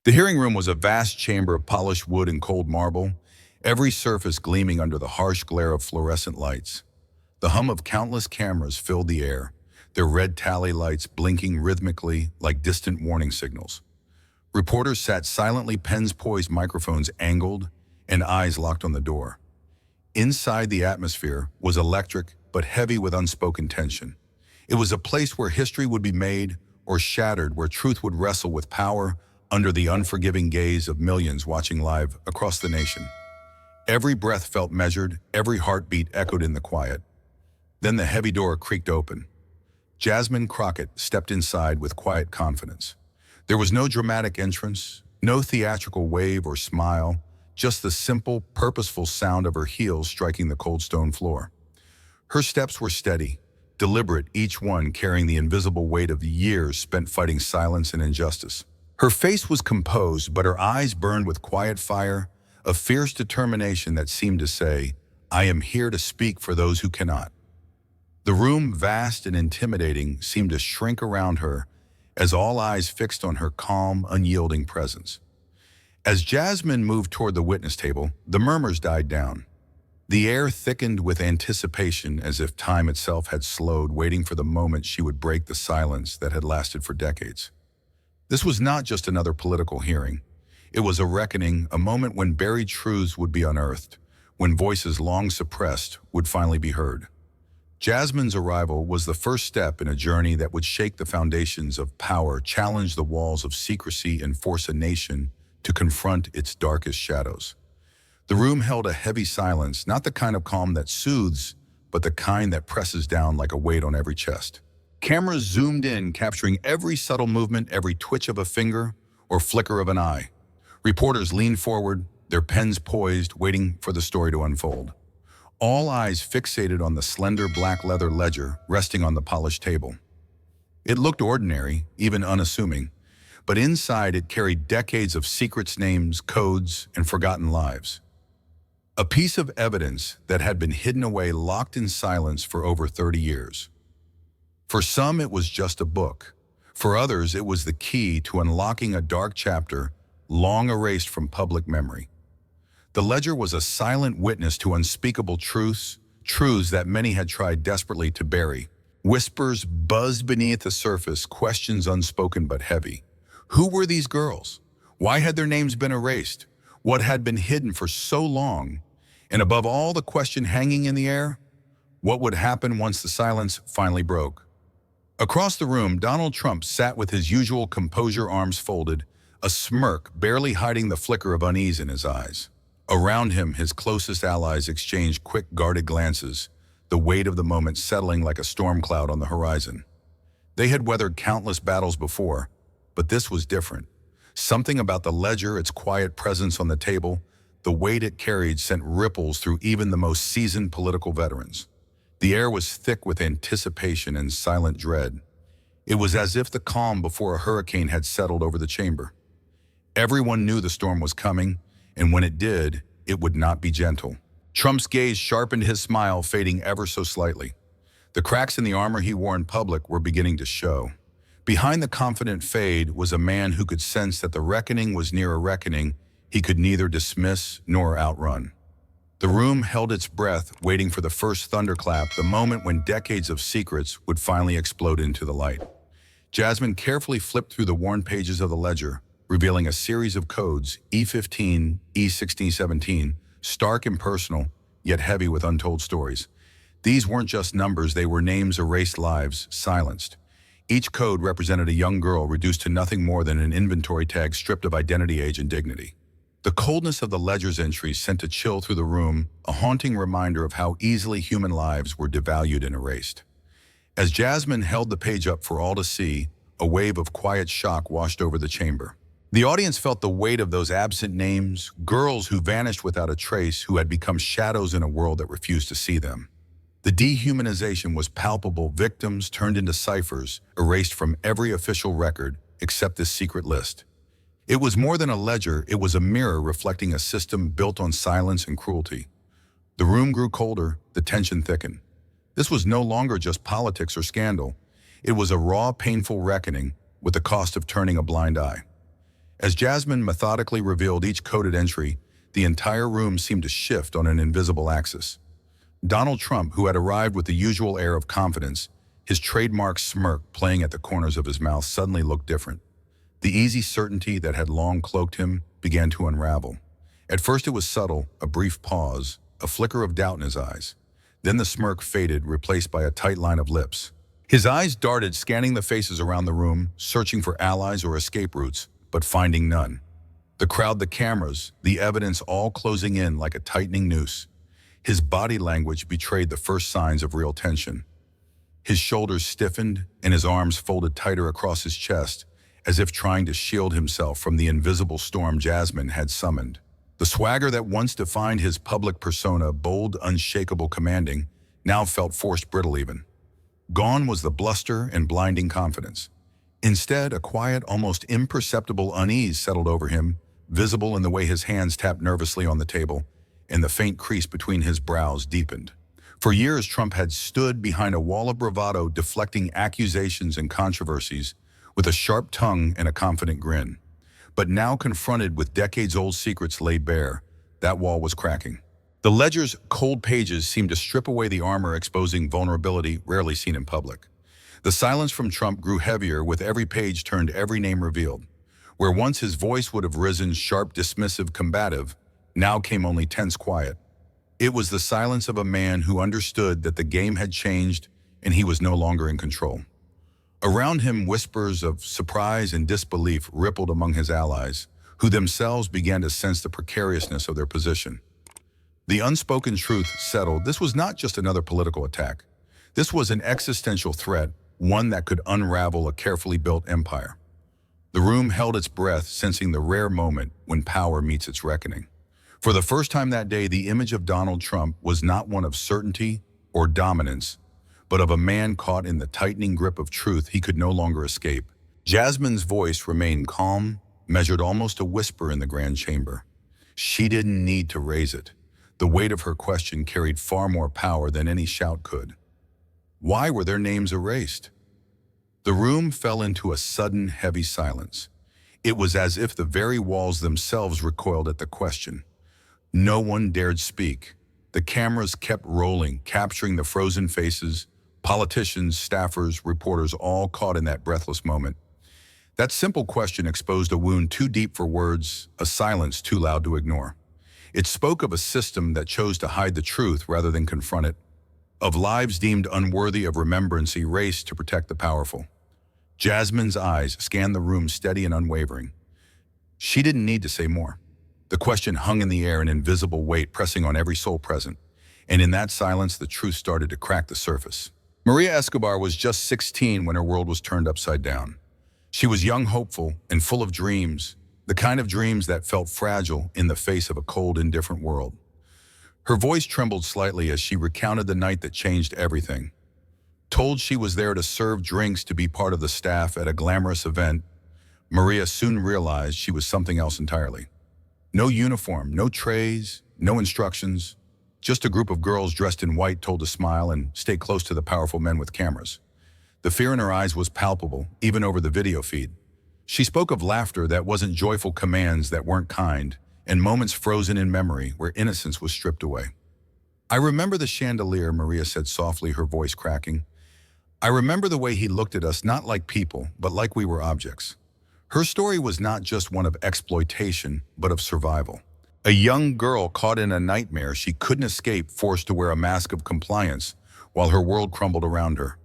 The hearing room was a vast chamber of polished wood and cold marble, every surface gleaming under the harsh glare of fluorescent lights. The hum of countless cameras filled the air, their red tally lights blinking rhythmically like distant warning signals. Reporters sat silently, pens poised, microphones angled, and eyes locked on the door. Inside, the atmosphere was electric but heavy with unspoken tension. It was a place where history would be made or shattered, where truth would wrestle with power under the unforgiving gaze of millions watching live across the nation. Every breath felt measured, every heartbeat echoed in the quiet. Then the heavy door creaked open. Jasmine Crockett stepped inside with quiet confidence. There was no dramatic entrance, no theatrical wave or smile, just the simple, purposeful sound of her heels striking the cold stone floor. Her steps were steady, deliberate, each one carrying the invisible weight of the years spent fighting silence and injustice. Her face was composed, but her eyes burned with quiet fire, a fierce determination that seemed to say, "I am here to speak for those who cannot." The room, vast and intimidating, seemed to shrink around her as all eyes fixed on her calm, unyielding presence. As Jasmine moved toward the witness table, the murmurs died down. The air thickened with anticipation, as if time itself had slowed, waiting for the moment she would break the silence that had lasted for decades. This was not just another political hearing. It was a reckoning, a moment when buried truths would be unearthed, when voices long suppressed would finally be heard. Jasmine's arrival was the first step in a journey that would shake the foundations of power, challenge the walls of secrecy, and force a nation to confront its darkest shadows. The room held a heavy silence, not the kind of calm that soothes, but the kind that presses down like a weight on every chest. Cameras zoomed in, capturing every subtle movement, every twitch of a finger or flicker of an eye. Reporters leaned forward, their pens poised, waiting for the story to unfold. All eyes fixated on the slender black leather ledger resting on the polished table. It looked ordinary, even unassuming, but inside it carried decades of secrets, names, codes, and forgotten lives. A piece of evidence that had been hidden away, locked in silence for over 30 years. For some, it was just a book. For others, it was the key to unlocking a dark chapter long erased from public memory. The ledger was a silent witness to unspeakable truths, truths that many had tried desperately to bury. Whispers buzzed beneath the surface, questions unspoken but heavy. Who were these girls? Why had their names been erased? What had been hidden for so long? And above all, the question hanging in the air, what would happen once the silence finally broke? Across the room, Donald Trump sat with his usual composure, arms folded, a smirk barely hiding the flicker of unease in his eyes. Around him, his closest allies exchanged quick, guarded glances, the weight of the moment settling like a storm cloud on the horizon. They had weathered countless battles before, but this was different. Something about the ledger, its quiet presence on the table, the weight it carried sent ripples through even the most seasoned political veterans. The air was thick with anticipation and silent dread. It was as if the calm before a hurricane had settled over the chamber. Everyone knew the storm was coming, and when it did, it would not be gentle. Trump's gaze sharpened, his smile fading ever so slightly. The cracks in the armor he wore in public were beginning to show. Behind the confident fade was a man who could sense that the reckoning was near, a reckoning he could neither dismiss nor outrun. The room held its breath, waiting for the first thunderclap, the moment when decades of secrets would finally explode into the light. Jasmine carefully flipped through the worn pages of the ledger, revealing a series of codes, E15, E1617, stark, impersonal, yet heavy with untold stories. These weren't just numbers, they were names, erased lives, silenced. Each code represented a young girl reduced to nothing more than an inventory tag, stripped of identity, age, and dignity. The coldness of the ledger's entries sent a chill through the room, a haunting reminder of how easily human lives were devalued and erased. As Jasmine held the page up for all to see, a wave of quiet shock washed over the chamber. The audience felt the weight of those absent names, girls who vanished without a trace, who had become shadows in a world that refused to see them. The dehumanization was palpable, victims turned into ciphers, erased from every official record except this secret list. It was more than a ledger, it was a mirror reflecting a system built on silence and cruelty. The room grew colder, the tension thickened. This was no longer just politics or scandal. It was a raw, painful reckoning with the cost of turning a blind eye. As Jasmine methodically revealed each coded entry, the entire room seemed to shift on an invisible axis. Donald Trump, who had arrived with the usual air of confidence, his trademark smirk playing at the corners of his mouth, suddenly looked different. The easy certainty that had long cloaked him began to unravel. At first it was subtle, a brief pause, a flicker of doubt in his eyes. Then the smirk faded, replaced by a tight line of lips. His eyes darted, scanning the faces around the room, searching for allies or escape routes, but finding none. The crowd, the cameras, the evidence all closing in like a tightening noose. His body language betrayed the first signs of real tension. His shoulders stiffened and his arms folded tighter across his chest, as if trying to shield himself from the invisible storm Jasmine had summoned. The swagger that once defined his public persona, bold, unshakable, commanding, now felt forced, brittle even. Gone was the bluster and blinding confidence. Instead, a quiet, almost imperceptible unease settled over him, visible in the way his hands tapped nervously on the table, and the faint crease between his brows deepened. For years, Trump had stood behind a wall of bravado, deflecting accusations and controversies with a sharp tongue and a confident grin. But now, confronted with decades-old secrets laid bare, that wall was cracking. The ledger's cold pages seemed to strip away the armor, exposing vulnerability rarely seen in public. The silence from Trump grew heavier with every page turned, every name revealed. Where once his voice would have risen sharp, dismissive, combative, now came only tense quiet. It was the silence of a man who understood that the game had changed and he was no longer in control. Around him, whispers of surprise and disbelief rippled among his allies, who themselves began to sense the precariousness of their position. The unspoken truth settled. This was not just another political attack. This was an existential threat, one that could unravel a carefully built empire. The room held its breath, sensing the rare moment when power meets its reckoning. For the first time that day, the image of Donald Trump was not one of certainty or dominance, but of a man caught in the tightening grip of truth he could no longer escape. Jasmine's voice remained calm, measured almost a whisper in the grand chamber. She didn't need to raise it. The weight of her question carried far more power than any shout could. Why were their names erased? The room fell into a sudden, heavy silence. It was as if the very walls themselves recoiled at the question. No one dared speak. The cameras kept rolling, capturing the frozen faces, politicians, staffers, reporters, all caught in that breathless moment. That simple question exposed a wound too deep for words, a silence too loud to ignore. It spoke of a system that chose to hide the truth rather than confront it, of lives deemed unworthy of remembrance erased to protect the powerful. Jasmine's eyes scanned the room, steady and unwavering. She didn't need to say more. The question hung in the air, an invisible weight pressing on every soul present, and in that silence the truth started to crack the surface. Maria Escobar was just 16 when her world was turned upside down. She was young, hopeful, and full of dreams, the kind of dreams that felt fragile in the face of a cold, indifferent world. Her voice trembled slightly as she recounted the night that changed everything. Told she was there to serve drinks, to be part of the staff at a glamorous event, Maria soon realized she was something else entirely. No uniform, no trays, no instructions, just a group of girls dressed in white told to smile and stay close to the powerful men with cameras. The fear in her eyes was palpable, even over the video feed. She spoke of laughter that wasn't joyful, commands that weren't kind, and moments frozen in memory where innocence was stripped away. I remember the chandelier, Maria said softly, her voice cracking. I remember the way he looked at us, not like people, but like we were objects. Her story was not just one of exploitation, but of survival. A young girl caught in a nightmare she couldn't escape, forced to wear a mask of compliance while her world crumbled around her.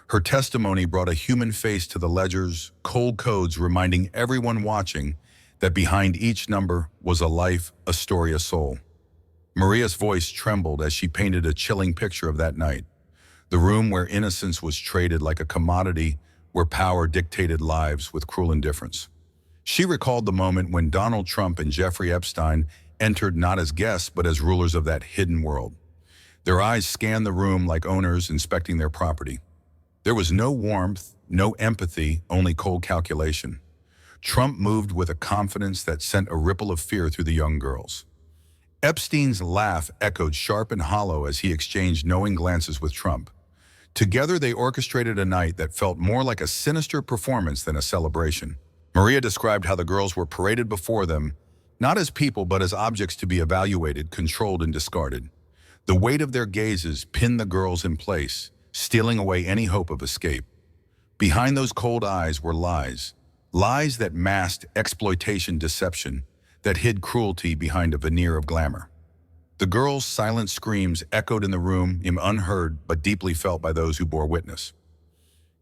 Her testimony brought a human face to the ledger's cold codes, reminding everyone watching that behind each number was a life, a story, a soul. Maria's voice trembled as she painted a chilling picture of that night. The room where innocence was traded like a commodity, where power dictated lives with cruel indifference. She recalled the moment when Donald Trump and Jeffrey Epstein entered not as guests but as rulers of that hidden world. Their eyes scanned the room like owners inspecting their property. There was no warmth, no empathy, only cold calculation. Trump moved with a confidence that sent a ripple of fear through the young girls. Epstein's laugh echoed sharp and hollow as he exchanged knowing glances with Trump. Together they orchestrated a night that felt more like a sinister performance than a celebration. Maria described how the girls were paraded before them, not as people but as objects to be evaluated, controlled, and discarded. The weight of their gazes pinned the girls in place, stealing away any hope of escape. Behind those cold eyes were lies, lies that masked exploitation, deception, that hid cruelty behind a veneer of glamour. The girls' silent screams echoed in the room, unheard but deeply felt by those who bore witness.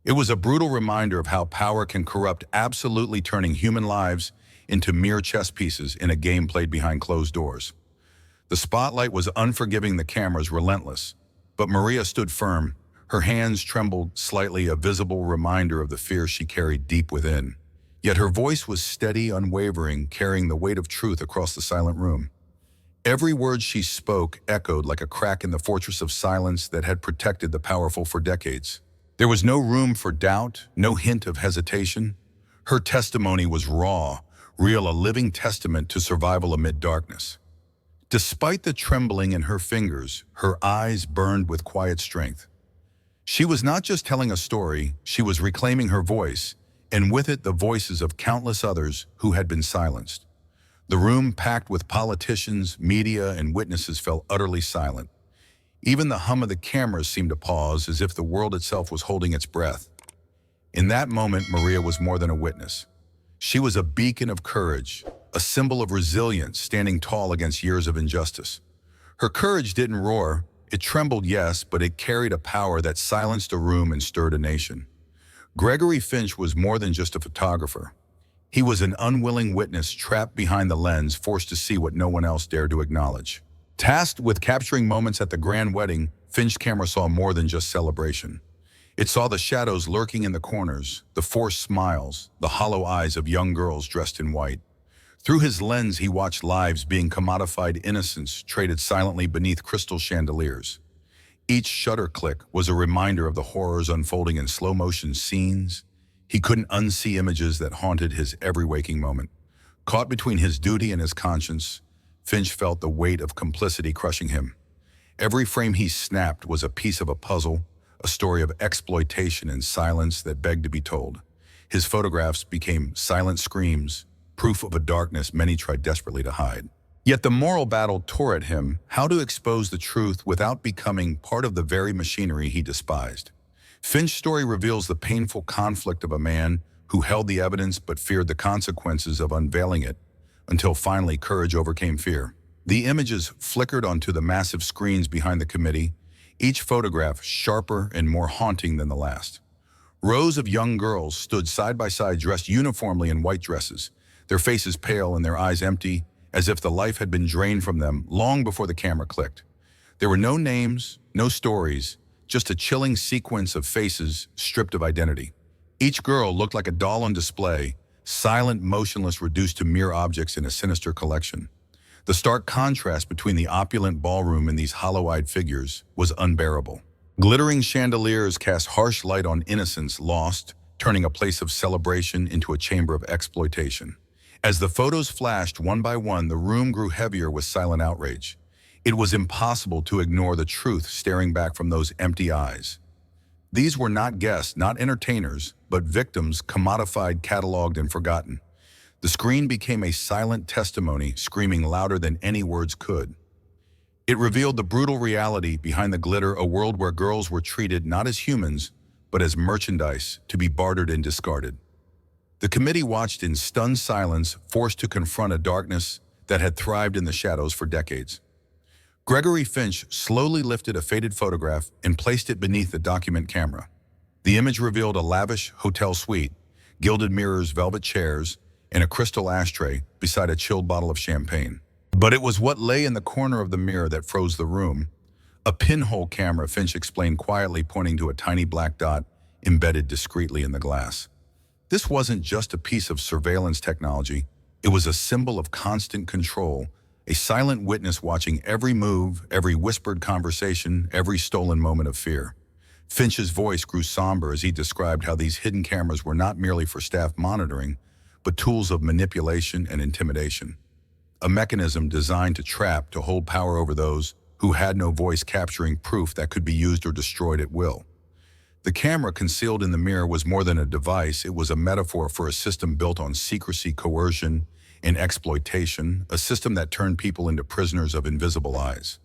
It was a brutal reminder of how power can corrupt, absolutely turning human lives into mere chess pieces in a game played behind closed doors. The spotlight was unforgiving, the cameras relentless, but Maria stood firm. Her hands trembled slightly, a visible reminder of the fear she carried deep within. Yet her voice was steady, unwavering, carrying the weight of truth across the silent room. Every word she spoke echoed like a crack in the fortress of silence that had protected the powerful for decades. There was no room for doubt, no hint of hesitation. Her testimony was raw, real, a living testament to survival amid darkness. Despite the trembling in her fingers, her eyes burned with quiet strength. She was not just telling a story, she was reclaiming her voice, and with it the voices of countless others who had been silenced. The room, packed with politicians, media, and witnesses, fell utterly silent. Even the hum of the cameras seemed to pause, as if the world itself was holding its breath. In that moment, Maria was more than a witness. She was a beacon of courage, a symbol of resilience, standing tall against years of injustice. Her courage didn't roar. It trembled, yes, but it carried a power that silenced a room and stirred a nation. Gregory Finch was more than just a photographer. He was an unwilling witness, trapped behind the lens, forced to see what no one else dared to acknowledge. Tasked with capturing moments at the grand wedding, Finch's camera saw more than just celebration. It saw the shadows lurking in the corners, the forced smiles, the hollow eyes of young girls dressed in white. Through his lens, he watched lives being commodified, innocence traded silently beneath crystal chandeliers. Each shutter click was a reminder of the horrors unfolding in slow-motion scenes. He couldn't unsee images that haunted his every waking moment. Caught between his duty and his conscience, Finch felt the weight of complicity crushing him. Every frame he snapped was a piece of a puzzle, a story of exploitation and silence that begged to be told. His photographs became silent screams, proof of a darkness many tried desperately to hide. Yet the moral battle tore at him: how to expose the truth without becoming part of the very machinery he despised. Finch's story reveals the painful conflict of a man who held the evidence but feared the consequences of unveiling it, until finally courage overcame fear. The images flickered onto the massive screens behind the committee, each photograph sharper and more haunting than the last. Rows of young girls stood side by side, dressed uniformly in white dresses, their faces pale and their eyes empty, as if the life had been drained from them long before the camera clicked. There were no names, no stories, just a chilling sequence of faces stripped of identity. Each girl looked like a doll on display, silent, motionless, reduced to mere objects in a sinister collection. The stark contrast between the opulent ballroom and these hollow-eyed figures was unbearable. Glittering chandeliers cast harsh light on innocence lost, turning a place of celebration into a chamber of exploitation. As the photos flashed one by one, the room grew heavier with silent outrage. It was impossible to ignore the truth staring back from those empty eyes. These were not guests, not entertainers, but victims, commodified, cataloged, and forgotten. The screen became a silent testimony, screaming louder than any words could. It revealed the brutal reality behind the glitter, a world where girls were treated not as humans, but as merchandise to be bartered and discarded. The committee watched in stunned silence, forced to confront a darkness that had thrived in the shadows for decades. Gregory Finch slowly lifted a faded photograph and placed it beneath the document camera. The image revealed a lavish hotel suite, gilded mirrors, velvet chairs, and a crystal ashtray beside a chilled bottle of champagne. But it was what lay in the corner of the mirror that froze the room. A pinhole camera, Finch explained quietly, pointing to a tiny black dot embedded discreetly in the glass. This wasn't just a piece of surveillance technology. It was a symbol of constant control, a silent witness watching every move, every whispered conversation, every stolen moment of fear. Finch's voice grew somber as he described how these hidden cameras were not merely for staff monitoring, but tools of manipulation and intimidation. A mechanism designed to trap, to hold power over those who had no voice, capturing proof that could be used or destroyed at will. The camera concealed in the mirror was more than a device, it was a metaphor for a system built on secrecy, coercion, and exploitation, a system that turned people into prisoners of invisible eyes.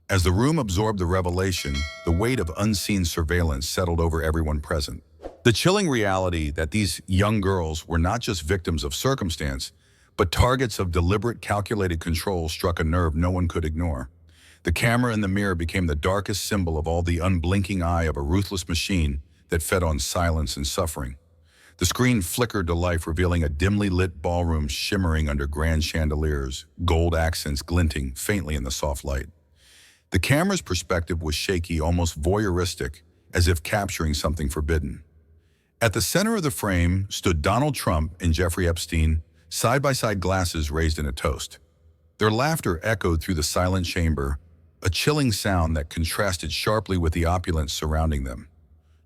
As the room absorbed the revelation, the weight of unseen surveillance settled over everyone present. The chilling reality that these young girls were not just victims of circumstance, but targets of deliberate, calculated control struck a nerve no one could ignore. The camera in the mirror became the darkest symbol of all the unblinking eye of a ruthless machine that fed on silence and suffering. The screen flickered to life, revealing a dimly lit ballroom shimmering under grand chandeliers, gold accents glinting faintly in the soft light. The camera's perspective was shaky, almost voyeuristic, as if capturing something forbidden. At the center of the frame stood Donald Trump and Jeffrey Epstein, side-by-side, glasses raised in a toast. Their laughter echoed through the silent chamber, a chilling sound that contrasted sharply with the opulence surrounding them.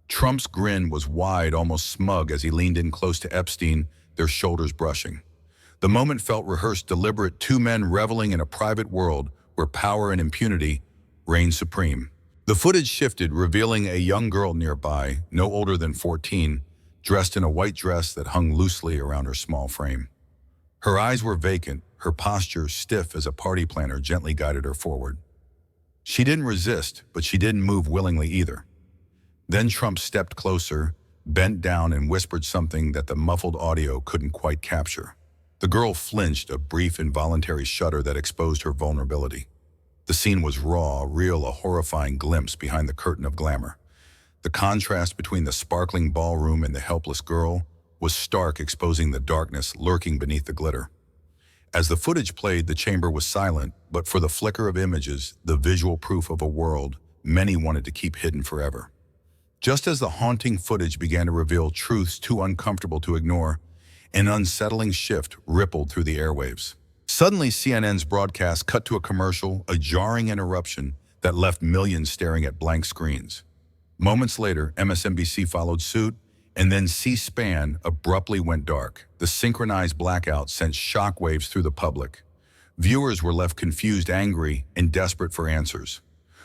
Trump's grin was wide, almost smug, as he leaned in close to Epstein, their shoulders brushing. The moment felt rehearsed, deliberate, two men reveling in a private world where power and impunity reigned supreme. The footage shifted, revealing a young girl nearby, no older than 14, dressed in a white dress that hung loosely around her small frame. Her eyes were vacant, her posture stiff as a party planner gently guided her forward. She didn't resist, but she didn't move willingly either. Then Trump stepped closer, bent down, and whispered something that the muffled audio couldn't quite capture. The girl flinched, a brief involuntary shudder that exposed her vulnerability. The scene was raw, real, a horrifying glimpse behind the curtain of glamour. The contrast between the sparkling ballroom and the helpless girl was stark, exposing the darkness lurking beneath the glitter. As the footage played, the chamber was silent, but for the flicker of images, the visual proof of a world many wanted to keep hidden forever. Just as the haunting footage began to reveal truths too uncomfortable to ignore, an unsettling shift rippled through the airwaves. Suddenly, CNN's broadcast cut to a commercial, a jarring interruption that left millions staring at blank screens. Moments later, MSNBC followed suit, and then C-SPAN abruptly went dark. The synchronized blackout sent shockwaves through the public. Viewers were left confused, angry, and desperate for answers.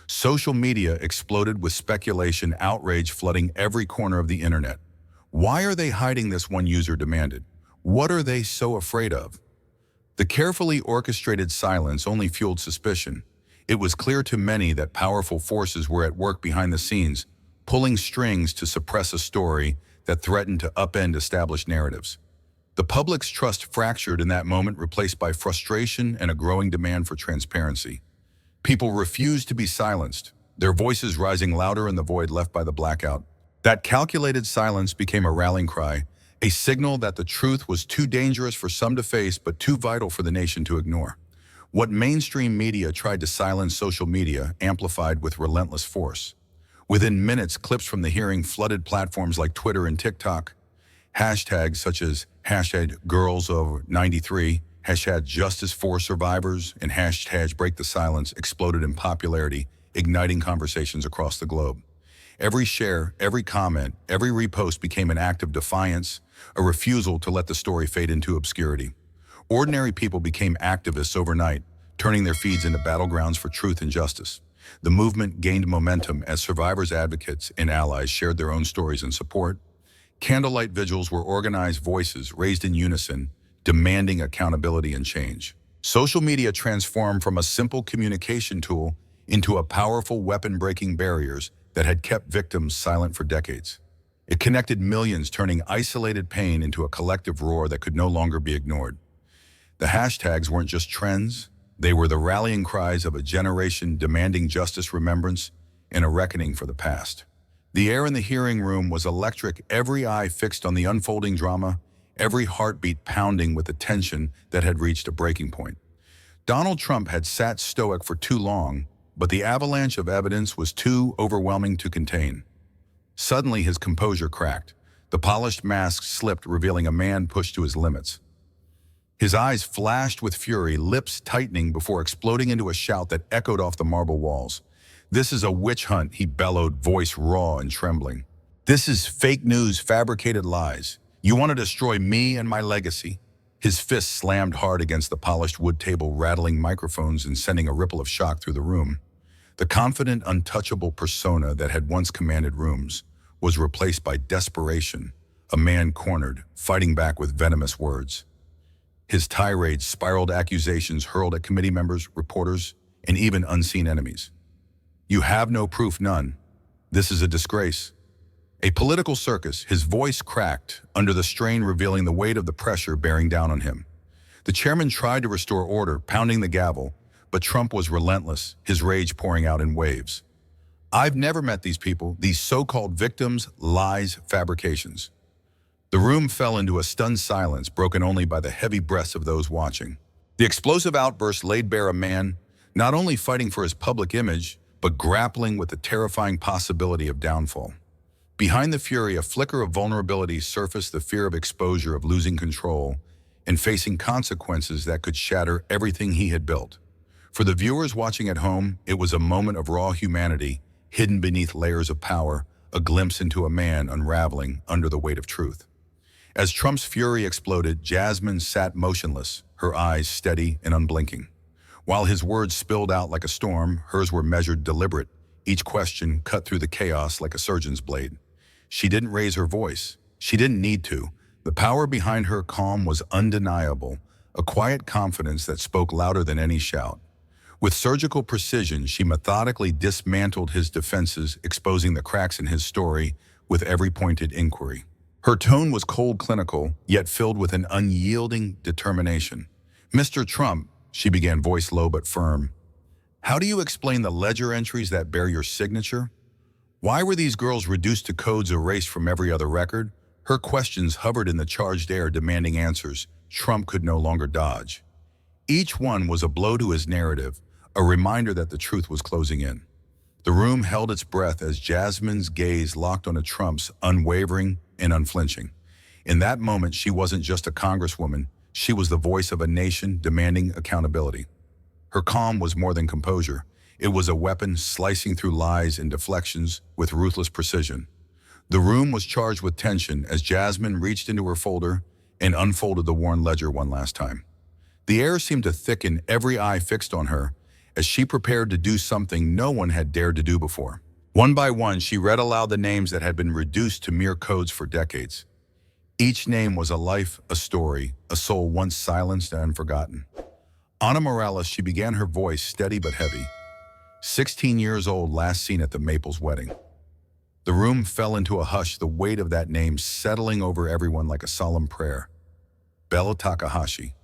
Social media exploded with speculation, outrage flooding every corner of the internet. Why are they hiding this? One user demanded. What are they so afraid of? The carefully orchestrated silence only fueled suspicion. It was clear to many that powerful forces were at work behind the scenes, pulling strings to suppress a story that threatened to upend established narratives. The public's trust fractured in that moment, replaced by frustration and a growing demand for transparency. People refused to be silenced, their voices rising louder in the void left by the blackout. That calculated silence became a rallying cry, a signal that the truth was too dangerous for some to face but too vital for the nation to ignore. What mainstream media tried to silence, social media amplified with relentless force. Within minutes, clips from the hearing flooded platforms like Twitter and TikTok. Hashtags such as #GirlsOver93, #JusticeForSurvivors, and #BreakTheSilence exploded in popularity, igniting conversations across the globe. Every share, every comment, every repost became an act of defiance, a refusal to let the story fade into obscurity. Ordinary people became activists overnight, turning their feeds into battlegrounds for truth and justice. The movement gained momentum as survivors, advocates, and allies shared their own stories and support. Candlelight vigils were organized, voices raised in unison, demanding accountability and change. Social media transformed from a simple communication tool into a powerful weapon, breaking barriers that had kept victims silent for decades. It connected millions, turning isolated pain into a collective roar that could no longer be ignored. The hashtags weren't just trends, they were the rallying cries of a generation demanding justice, remembrance, and a reckoning for the past. The air in the hearing room was electric, every eye fixed on the unfolding drama, every heartbeat pounding with the tension that had reached a breaking point. Donald Trump had sat stoic for too long, but the avalanche of evidence was too overwhelming to contain. Suddenly, his composure cracked. The polished mask slipped, revealing a man pushed to his limits. His eyes flashed with fury, lips tightening before exploding into a shout that echoed off the marble walls. "This is a witch hunt," he bellowed, voice raw and trembling. "This is fake news, fabricated lies. You want to destroy me and my legacy." His fist slammed hard against the polished wood table, rattling microphones and sending a ripple of shock through the room. The confident, untouchable persona that had once commanded rooms was replaced by desperation, a man cornered, fighting back with venomous words. His tirade spiraled accusations hurled at committee members, reporters, and even unseen enemies. "You have no proof, none. This is a disgrace." A political circus, his voice cracked under the strain, revealing the weight of the pressure bearing down on him. The chairman tried to restore order, pounding the gavel, but Trump was relentless, his rage pouring out in waves. "I've never met these people, these so-called victims, lies, fabrications." The room fell into a stunned silence, broken only by the heavy breaths of those watching. The explosive outburst laid bare a man, not only fighting for his public image, but grappling with the terrifying possibility of downfall. Behind the fury, a flicker of vulnerability surfaced, the fear of exposure, of losing control, and facing consequences that could shatter everything he had built. For the viewers watching at home, it was a moment of raw humanity, hidden beneath layers of power, a glimpse into a man unraveling under the weight of truth. As Trump's fury exploded, Jasmine sat motionless, her eyes steady and unblinking. While his words spilled out like a storm, hers were measured, deliberate, each question cut through the chaos like a surgeon's blade. She didn't raise her voice. She didn't need to. The power behind her calm was undeniable, a quiet confidence that spoke louder than any shout. With surgical precision, she methodically dismantled his defenses, exposing the cracks in his story with every pointed inquiry. Her tone was cold, clinical, yet filled with an unyielding determination. "Mr. Trump," she began, voice low but firm, "how do you explain the ledger entries that bear your signature? Why were these girls reduced to codes erased from every other record?" Her questions hovered in the charged air, demanding answers Trump could no longer dodge. Each one was a blow to his narrative, a reminder that the truth was closing in. The room held its breath as Jasmine's gaze locked onto Trump's, unwavering and unflinching. In that moment, she wasn't just a congresswoman, she was the voice of a nation demanding accountability. Her calm was more than composure. It was a weapon slicing through lies and deflections with ruthless precision. The room was charged with tension as Jasmine reached into her folder and unfolded the worn ledger one last time. The air seemed to thicken, every eye fixed on her, as she prepared to do something no one had dared to do before. One by one, she read aloud the names that had been reduced to mere codes for decades. Each name was a life, a story, a soul once silenced and forgotten. Ana Morales, she began, her voice steady but heavy. 16 years old, last seen at the Maples wedding. The room fell into a hush, the weight of that name settling over everyone like a solemn prayer. Bella Takahashi,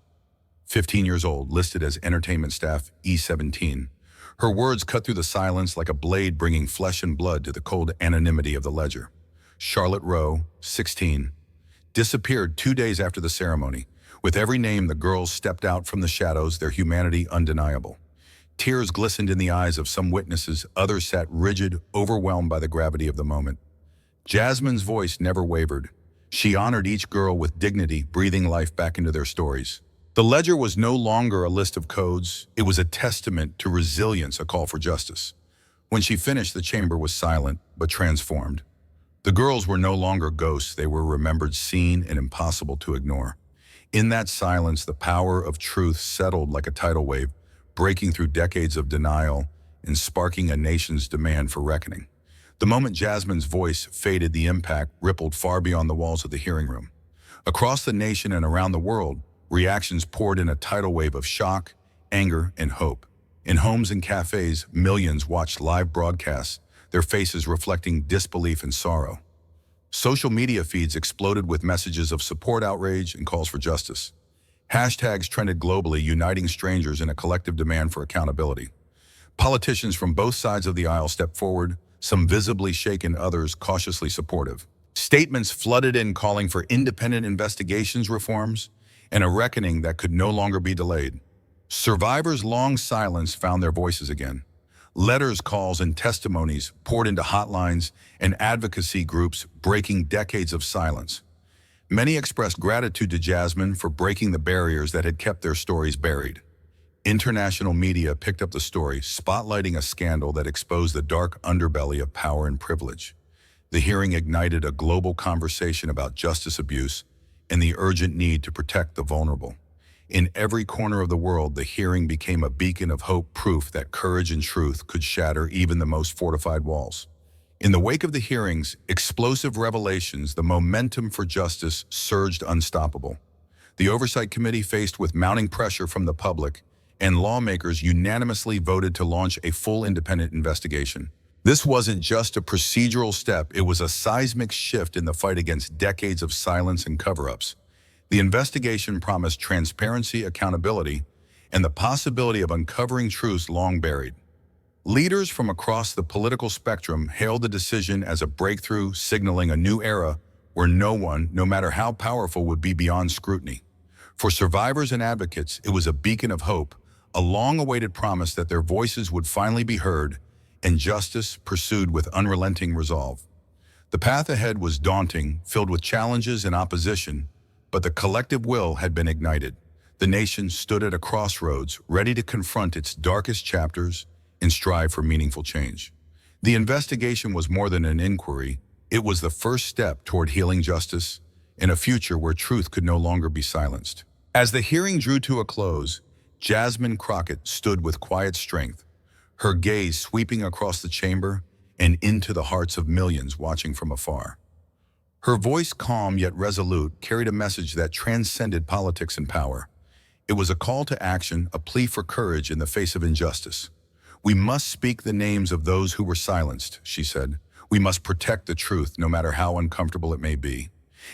15 years old, listed as entertainment staff E17. Her words cut through the silence like a blade, bringing flesh and blood to the cold anonymity of the ledger. Charlotte Rowe, 16, disappeared 2 days after the ceremony. With every name, the girls stepped out from the shadows, their humanity undeniable. Tears glistened in the eyes of some witnesses, others sat rigid, overwhelmed by the gravity of the moment. Jasmine's voice never wavered. She honored each girl with dignity, breathing life back into their stories. The ledger was no longer a list of codes. It was a testament to resilience, a call for justice. When she finished, the chamber was silent, but transformed. The girls were no longer ghosts. They were remembered, seen, and impossible to ignore. In that silence, the power of truth settled like a tidal wave, breaking through decades of denial and sparking a nation's demand for reckoning. The moment Jasmine's voice faded, the impact rippled far beyond the walls of the hearing room. Across the nation and around the world, reactions poured in, a tidal wave of shock, anger, and hope. In homes and cafes, millions watched live broadcasts, their faces reflecting disbelief and sorrow. Social media feeds exploded with messages of support, outrage, and calls for justice. Hashtags trended globally, uniting strangers in a collective demand for accountability. Politicians from both sides of the aisle stepped forward, some visibly shaken, others cautiously supportive. Statements flooded in calling for independent investigations, reforms, and a reckoning that could no longer be delayed. Survivors' long silence found their voices again. Letters, calls, and testimonies poured into hotlines and advocacy groups, breaking decades of silence. Many expressed gratitude to Jasmine for breaking the barriers that had kept their stories buried. International media picked up the story, spotlighting a scandal that exposed the dark underbelly of power and privilege. The hearing ignited a global conversation about justice abuse and the urgent need to protect the vulnerable. In every corner of the world, the hearing became a beacon of hope, proof that courage and truth could shatter even the most fortified walls. In the wake of the hearings, explosive revelations, the momentum for justice surged unstoppable. The Oversight Committee, faced with mounting pressure from the public, and lawmakers unanimously voted to launch a full independent investigation. This wasn't just a procedural step, it was a seismic shift in the fight against decades of silence and cover-ups. The investigation promised transparency, accountability, and the possibility of uncovering truths long buried. Leaders from across the political spectrum hailed the decision as a breakthrough, signaling a new era where no one, no matter how powerful, would be beyond scrutiny. For survivors and advocates, it was a beacon of hope, a long-awaited promise that their voices would finally be heard and justice pursued with unrelenting resolve. The path ahead was daunting, filled with challenges and opposition, but the collective will had been ignited. The nation stood at a crossroads, ready to confront its darkest chapters and strive for meaningful change. The investigation was more than an inquiry. It was the first step toward healing justice in a future where truth could no longer be silenced. As the hearing drew to a close, Jasmine Crockett stood with quiet strength, her gaze sweeping across the chamber and into the hearts of millions watching from afar. Her voice, calm yet resolute, carried a message that transcended politics and power. It was a call to action, a plea for courage in the face of injustice. "We must speak the names of those who were silenced," she said. "We must protect the truth, no matter how uncomfortable it may be.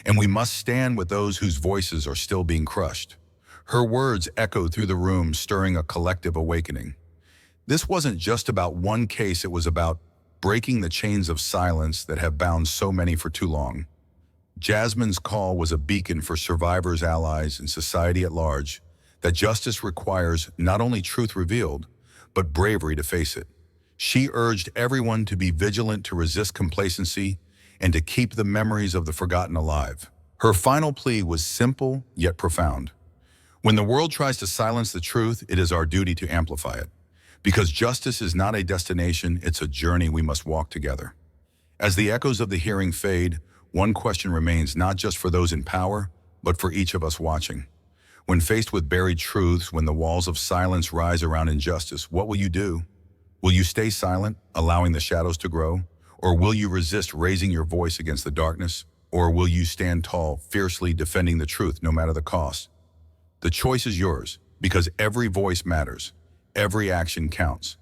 And we must stand with those whose voices are still being crushed." Her words echoed through the room, stirring a collective awakening. This wasn't just about one case, it was about breaking the chains of silence that have bound so many for too long. Jasmine's call was a beacon for survivors, allies, and society at large, that justice requires not only truth revealed, but bravery to face it. She urged everyone to be vigilant, to resist complacency, and to keep the memories of the forgotten alive. Her final plea was simple yet profound. When the world tries to silence the truth, it is our duty to amplify it. Because justice is not a destination, it's a journey we must walk together. As the echoes of the hearing fade, one question remains, not just for those in power, but for each of us watching. When faced with buried truths, when the walls of silence rise around injustice, what will you do? Will you stay silent, allowing the shadows to grow? Or will you resist, raising your voice against the darkness? Or will you stand tall, fiercely defending the truth, no matter the cost? The choice is yours, because every voice matters. Every action counts.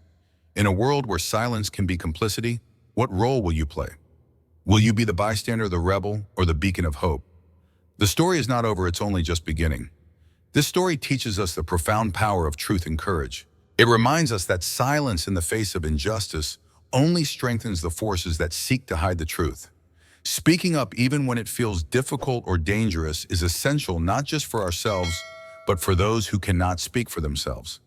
In a world where silence can be complicity, what role will you play? Will you be the bystander, the rebel, or the beacon of hope? The story is not over, it's only just beginning. This story teaches us the profound power of truth and courage. It reminds us that silence in the face of injustice only strengthens the forces that seek to hide the truth. Speaking up, even when it feels difficult or dangerous, is essential not just for ourselves, but for those who cannot speak for themselves.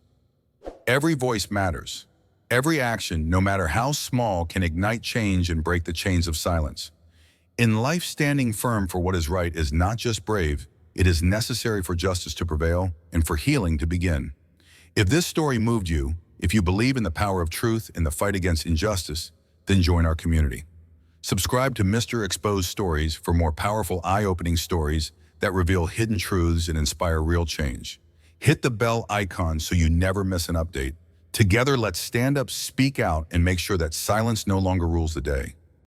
Every voice matters. Every action, no matter how small, can ignite change and break the chains of silence. In life, standing firm for what is right is not just brave, it is necessary for justice to prevail and for healing to begin. If this story moved you, if you believe in the power of truth in the fight against injustice, then join our community. Subscribe to Mr. Exposed Stories for more powerful, eye-opening stories that reveal hidden truths and inspire real change. Hit the bell icon so you never miss an update. Together, let's stand up, speak out, and make sure that silence no longer rules the day.